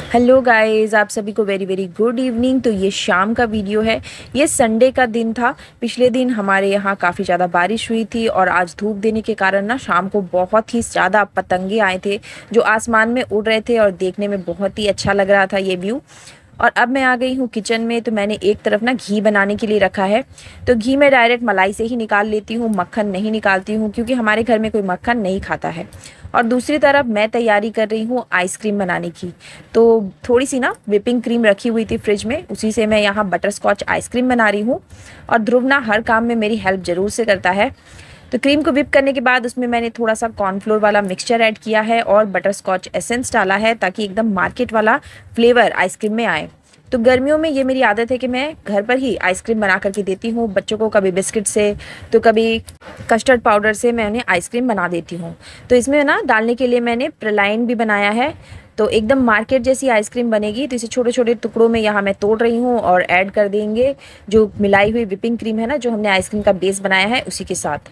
Hello guys, आप सभी को वेरी वेरी गुड इवनिंग। तो ये शाम का वीडियो है। ये संडे का दिन था। पिछले दिन हमारे यहाँ काफ़ी ज़्यादा बारिश हुई थी और आज धूप देने के कारण ना शाम को बहुत ही ज़्यादा पतंगे आए थे जो आसमान में उड़ रहे थे और देखने में बहुत ही अच्छा लग रहा था ये व्यू। और अब मैं आ गई हूँ किचन में। तो मैंने एक तरफ ना घी बनाने के लिए रखा है। तो घी मैं डायरेक्ट मलाई से ही निकाल लेती हूँ, मक्खन नहीं निकालती हूँ क्योंकि हमारे घर में कोई मक्खन नहीं खाता है। और दूसरी तरफ मैं तैयारी कर रही हूँ आइसक्रीम बनाने की। तो थोड़ी सी ना व्हिपिंग क्रीम रखी हुई थी फ्रिज में, उसी से मैं यहाँ बटर स्कॉच आइसक्रीम बना रही हूँ। और ध्रुव ना हर काम में मेरी हेल्प ज़रूर से करता है। तो क्रीम को व्हिप करने के बाद उसमें मैंने थोड़ा सा कॉर्नफ्लोर वाला मिक्सचर ऐड किया है और बटर स्कॉच एसेंस डाला है ताकि एकदम मार्केट वाला फ्लेवर आइसक्रीम में आए। तो गर्मियों में ये मेरी आदत है कि मैं घर पर ही आइसक्रीम बना करके देती हूँ बच्चों को, कभी बिस्किट से तो कभी कस्टर्ड पाउडर से मैं उन्हें आइसक्रीम बना देती हूँ। तो इसमें ना डालने के लिए मैंने प्रलाइन भी बनाया है। तो एकदम मार्केट जैसी आइसक्रीम बनेगी। तो इसे छोटे छोटे टुकड़ों में यहाँ मैं तोड़ रही हूँ और ऐड कर देंगे जो मिलाई हुई व्हिपिंग क्रीम है ना, जो हमने आइसक्रीम का बेस बनाया है उसी के साथ।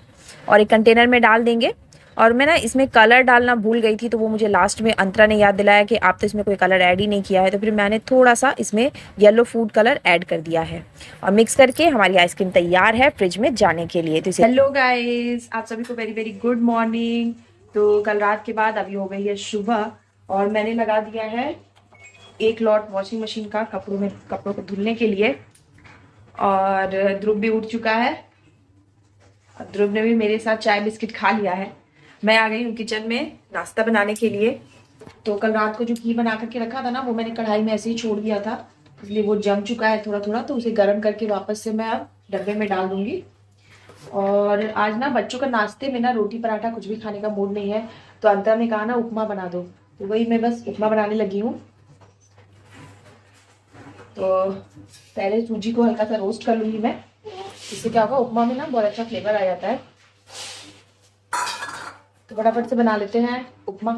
और एक कंटेनर में डाल देंगे। और मैं ना इसमें कलर डालना भूल गई थी, तो वो मुझे लास्ट में अंतरा ने याद दिलाया कि आप तो इसमें कोई कलर ऐड ही नहीं किया है। तो फिर मैंने थोड़ा सा इसमें येलो फूड कलर ऐड कर दिया है और मिक्स करके हमारी आइसक्रीम तैयार है फ्रिज में जाने के लिए। तो हेलो गाइस, आप सभी को वेरी वेरी गुड मॉर्निंग। तो कल रात के बाद अभी हो गई है सुबह और मैंने लगा दिया है एक लॉट वॉशिंग मशीन का कपड़ों को धुलने के लिए। और ध्रुव भी उठ चुका है। ध्रुव ने भी मेरे साथ चाय बिस्किट खा लिया है। मैं आ गई हूँ किचन में नाश्ता बनाने के लिए। तो कल रात को जो घी बना करके रखा था ना, वो मैंने कढ़ाई में ऐसे ही छोड़ दिया था, इसलिए वो जम चुका है थोड़ा थोड़ा। तो उसे गर्म करके वापस से मैं अब डब्बे में डाल दूंगी। और आज ना बच्चों का नाश्ते में ना रोटी पराठा कुछ भी खाने का मूड नहीं है। तो अंतर ने कहा ना उपमा बना दो, तो वही मैं बस उपमा बनाने लगी हूँ। तो पहले सूजी को हल्का सा रोस्ट कर लूंगी मैं। इससे क्या होगा, उपमा में ना बहुत अच्छा फ्लेवर आ जाता है। तो फटाफट से बना लेते हैं उपमा।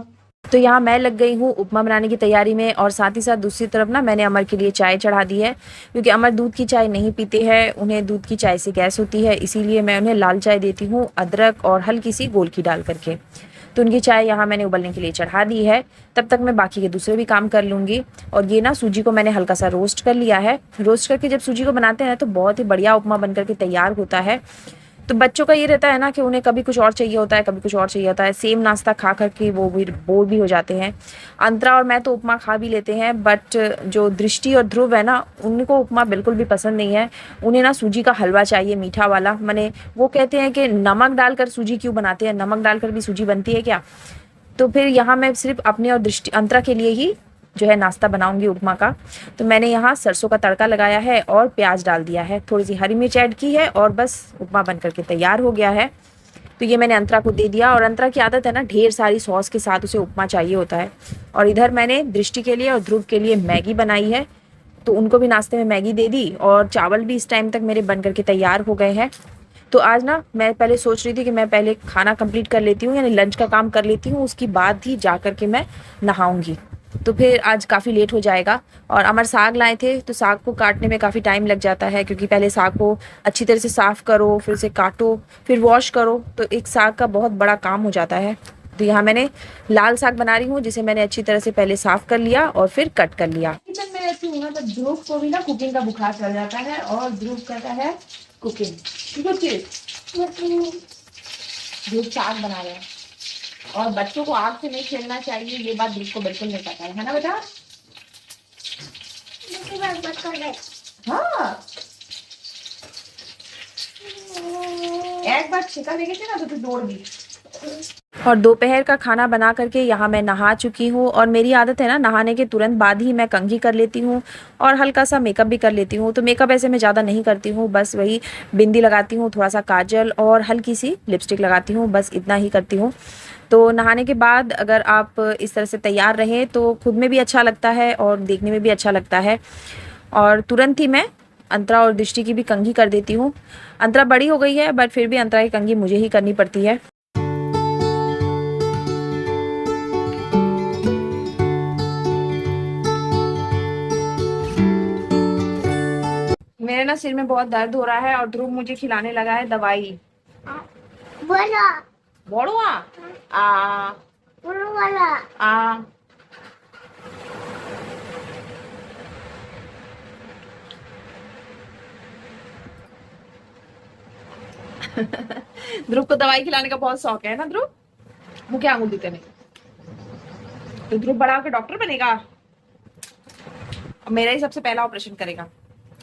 तो यहाँ मैं लग गई हूँ उपमा बनाने की तैयारी में और साथ ही साथ दूसरी तरफ ना मैंने अमर के लिए चाय चढ़ा दी है क्योंकि अमर दूध की चाय नहीं पीते हैं, उन्हें दूध की चाय से गैस होती है, इसीलिए मैं उन्हें लाल चाय देती हूँ अदरक और हल्की सी गोलकी डाल करके। तो उनकी चाय यहाँ मैंने उबलने के लिए चढ़ा दी है। तब तक मैं बाकी के दूसरे भी काम कर लूँगी। और ये ना सूजी को मैंने हल्का सा रोस्ट कर लिया है। रोस्ट करके जब सूजी को बनाते हैं तो बहुत ही बढ़िया उपमा बन करके तैयार होता है। तो बच्चों का ये रहता है ना कि उन्हें कभी कुछ और चाहिए होता है, कभी कुछ और चाहिए होता है। सेम नाश्ता खा कर के वो भी बोर भी हो जाते हैं। अंतरा और मैं तो उपमा खा भी लेते हैं, बट जो दृष्टि और ध्रुव है ना, उनको उपमा बिल्कुल भी पसंद नहीं है। उन्हें ना सूजी का हलवा चाहिए, मीठा वाला। माने वो कहते हैं कि नमक डालकर सूजी क्यों बनाते हैं, नमक डालकर भी सूजी बनती है क्या। तो फिर यहाँ मैं सिर्फ अपने और दृष्टि अंतरा के लिए ही जो है नाश्ता बनाऊंगी उपमा का। तो मैंने यहाँ सरसों का तड़का लगाया है और प्याज डाल दिया है, थोड़ी सी हरी मिर्च ऐड की है और बस उपमा बन करके तैयार हो गया है। तो ये मैंने अंतरा को दे दिया। और अंतरा की आदत है ना, ढेर सारी सॉस के साथ उसे उपमा चाहिए होता है। और इधर मैंने दृष्टि के लिए और ध्रुव के लिए मैगी बनाई है, तो उनको भी नाश्ते में मैगी दे दी। और चावल भी इस टाइम तक मेरे बन करके तैयार हो गए हैं। तो आज ना मैं पहले सोच रही थी कि मैं पहले खाना कंप्लीट कर लेती हूँ, यानी लंच का काम कर लेती हूँ, उसके बाद ही जा कर के मैं नहाऊंगी। तो फिर आज काफ़ी लेट हो जाएगा। और अमर साग लाए थे, तो साग को काटने में काफ़ी टाइम लग जाता है क्योंकि पहले साग को अच्छी तरह से साफ़ करो, फिर उसे काटो, फिर वॉश करो। तो एक साग का बहुत बड़ा काम हो जाता है। तो यहाँ मैंने लाल साग बना रही हूँ, जिसे मैंने अच्छी तरह से पहले साफ़ कर लिया और फिर कट कर लिया। किचन में रहती हूँ ना, तो ध्रुव को भी ना कुकिंग का बुखार चल जाता है और ध्रुव करता है कुकिंग। ध्रुव साग बना रहे हैं। और बच्चों को आग से नहीं खेलना चाहिए, ये बात ध्रुव को बिल्कुल नहीं पता है ना बेटा। हाँ, एक बार छिका लेके थे ना तो तू दौड़ दी। और दोपहर का खाना बना करके यहाँ मैं नहा चुकी हूँ। और मेरी आदत है ना, नहाने के तुरंत बाद ही मैं कंघी कर लेती हूँ और हल्का सा मेकअप भी कर लेती हूँ। तो मेकअप ऐसे मैं ज़्यादा नहीं करती हूँ, बस वही बिंदी लगाती हूँ, थोड़ा सा काजल और हल्की सी लिपस्टिक लगाती हूँ, बस इतना ही करती हूँ। तो नहाने के बाद अगर आप इस तरह से तैयार रहें तो खुद में भी अच्छा लगता है और देखने में भी अच्छा लगता है। और तुरंत ही मैं अंतरा और दृष्टि की भी कंघी कर देती हूँ। अंतरा बड़ी हो गई है, बट फिर भी अंतरा की कंघी मुझे ही करनी पड़ती है। मेरे ना सिर में बहुत दर्द हो रहा है और ध्रुव मुझे खिलाने लगा है दवाई। बड़ुआ आ आ ध्रुव को दवाई खिलाने का बहुत शौक है ना ध्रुव? वो क्या आंगुल देते नहीं, तो ध्रुव बड़ा होकर डॉक्टर बनेगा, मेरा ही सबसे पहला ऑपरेशन करेगा।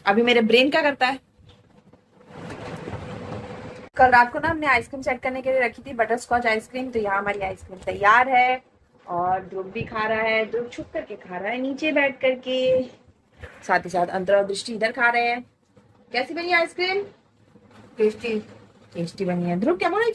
अभी मेरे ब्रेन क्या करता है। कल रात को ना हमने आइसक्रीम सेट करने के लिए रखी थी, बटर स्कॉच आइसक्रीम। तो यहाँ हमारी आइसक्रीम तैयार है और ध्रुव भी खा रहा है। ध्रुव छुप करके खा रहा है नीचे बैठ करके, साथ ही साथ अंतरा और दृष्टि इधर खा रहे हैं। कैसी बनी आइसक्रीम? टेस्टी, टेस्टी बनी है। ध्रुव क्या बोले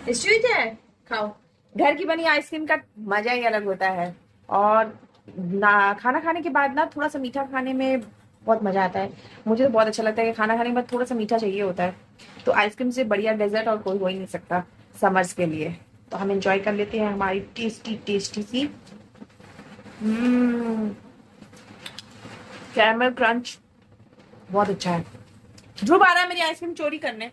टेस्टी है, खाओ। घर की बनी आइसक्रीम का मजा ही अलग होता है। और ना खाना खाने के बाद ना थोड़ा सा मीठा खाने में बहुत मजा आता है। मुझे तो बहुत अच्छा लगता है कि खाना खाने के बाद थोड़ा सा मीठा चाहिए होता है। तो आइसक्रीम से बढ़िया डेजर्ट और कोई हो ही नहीं सकता समर्स के लिए। तो हम एंजॉय कर लेते हैं हमारी टेस्टी टेस्टी सी कैरमल क्रंच, बहुत अच्छा है। ध्रुव आ रहा है मेरी आइसक्रीम चोरी करने।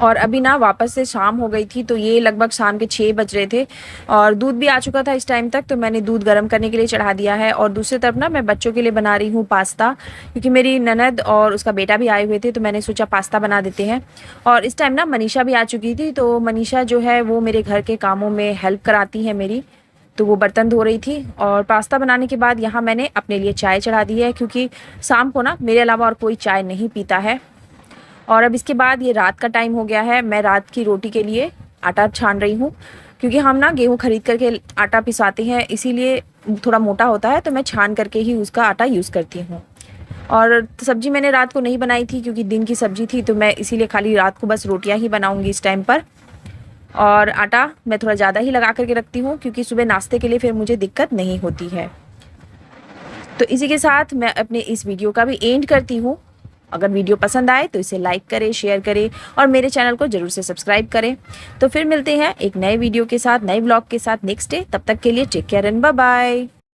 और अभी ना वापस से शाम हो गई थी, तो ये लगभग शाम के 6 बज रहे थे और दूध भी आ चुका था इस टाइम तक। तो मैंने दूध गर्म करने के लिए चढ़ा दिया है। और दूसरी तरफ ना मैं बच्चों के लिए बना रही हूँ पास्ता, क्योंकि मेरी ननद और उसका बेटा भी आए हुए थे, तो मैंने सोचा पास्ता बना देते हैं। और इस टाइम ना मनीषा भी आ चुकी थी। तो मनीषा जो है वो मेरे घर के कामों में हेल्प कराती है मेरी। तो वो बर्तन धो रही थी। और पास्ता बनाने के बाद यहाँ मैंने अपने लिए चाय चढ़ा दी है, क्योंकि शाम को ना मेरे अलावा और कोई चाय नहीं पीता है। और अब इसके बाद ये रात का टाइम हो गया है, मैं रात की रोटी के लिए आटा छान रही हूँ, क्योंकि हम ना गेहूँ खरीद करके आटा पिसाते हैं, इसीलिए थोड़ा मोटा होता है। तो मैं छान करके ही उसका आटा यूज़ करती हूँ। और सब्जी मैंने रात को नहीं बनाई थी, क्योंकि दिन की सब्जी थी, तो मैं इसीलिए खाली रात को बस रोटियाँ ही बनाऊँगी इस टाइम पर। और आटा मैं थोड़ा ज़्यादा ही लगा करके रखती हूँ, क्योंकि सुबह नाश्ते के लिए फिर मुझे दिक्कत नहीं होती है। तो इसी के साथ मैं अपने इस वीडियो का भी एंड करती हूँ। अगर वीडियो पसंद आए तो इसे लाइक करें, शेयर करें और मेरे चैनल को ज़रूर से सब्सक्राइब करें। तो फिर मिलते हैं एक नए वीडियो के साथ, नए ब्लॉग के साथ नेक्स्ट डे। तब तक के लिए take care and bye bye.